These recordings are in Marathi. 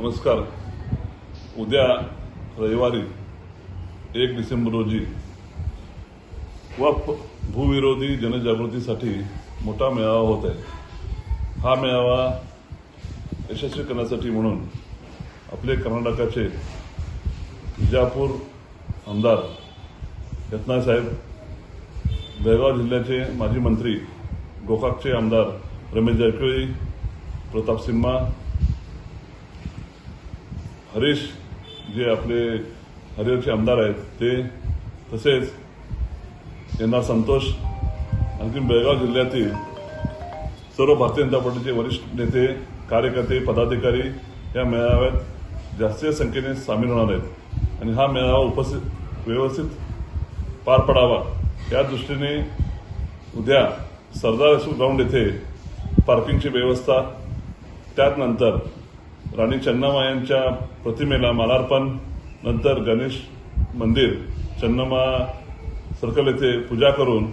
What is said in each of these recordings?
नमस्कार. उद्या रविवारी 1 डिसेंबर रोजी वक्फ भूविरोधी जनजागृतीसाठी मोठा मेळावा होत आहे. हा मेळावा यशस्वी करण्यासाठी म्हणून आपले कर्नाटकाचे विजापूर आमदार यत्नाळ साहेब, बेळगाव जिल्ह्याचे माजी मंत्री गोकाकचे आमदार रमेश जारकिहोळी, प्रताप सिंह, हरीश जे आपले हरिहरचे आमदार आहेत ते, तसेच एन आर संतोष, आणखी बेळगाव जिल्ह्यातील सर्व भारतीय जनता पार्टीचे वरिष्ठ नेते, कार्यकर्ते, पदाधिकारी या मेळाव्यात जास्तीत संख्येने सामील होणार आहेत आणि हा मेळावा व्यवस्थित पार पडावा या दृष्टीने उद्या सरदार ग्राउंड येथे पार्किंगची व्यवस्था, त्यानंतर राणी चन्नम्मा यांच्या प्रतिमेला मालार्पण, नंतर गणेश मंदिर चन्नम्मा सर्कल येथे पूजा करून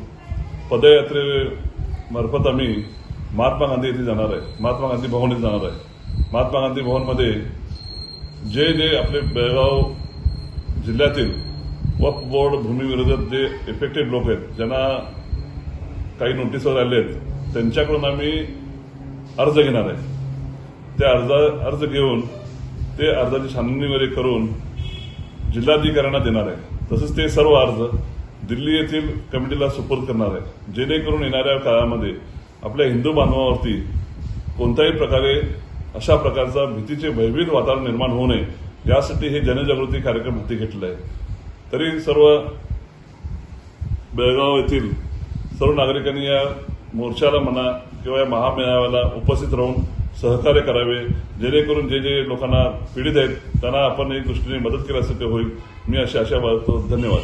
पदयात्रेमार्फत आम्ही महात्मा गांधी येथे जाणार आहे. महात्मा गांधी भवन येथे जाणार आहे. महात्मा गांधी भवनमध्ये जे आपले बेळगाव जिल्ह्यातील वक्फ बोर्ड भूमीविरोधात जे इफेक्टेड लोक आहेत, ज्यांना काही नोटीसवर आले आहेत, त्यांच्याकडून आम्ही अर्ज घेणार आहे. ते अर्ज घेऊन ते अर्जाची छाननी वगैरे करून जिल्हाधिकाऱ्यांना देणार आहे. तसंच ते सर्व अर्ज दिल्ली येथील कमिटीला सुपूर्द करणार आहे, जेणेकरून येणाऱ्या काळामध्ये आपल्या हिंदू बांधवांवरती कोणत्याही प्रकारे अशा प्रकारचा भीतीचे भयभीत वातावरण निर्माण होऊ नये यासाठी हे जनजागृती कार्यक्रम हाती घेतला आहे. तरी सर्व बेळगाव येथील सर्व नागरिकांनी या मोर्चाला म्हणा किंवा या महामेळाव्याला उपस्थित राहून सहकार्य करावे, जेणेकरून जे लोकांना पीडित आहेत त्यांना आपण एक दृष्टीने मदत केल्यासारखे होईल. मी अशी आशा बाळगतो. धन्यवाद.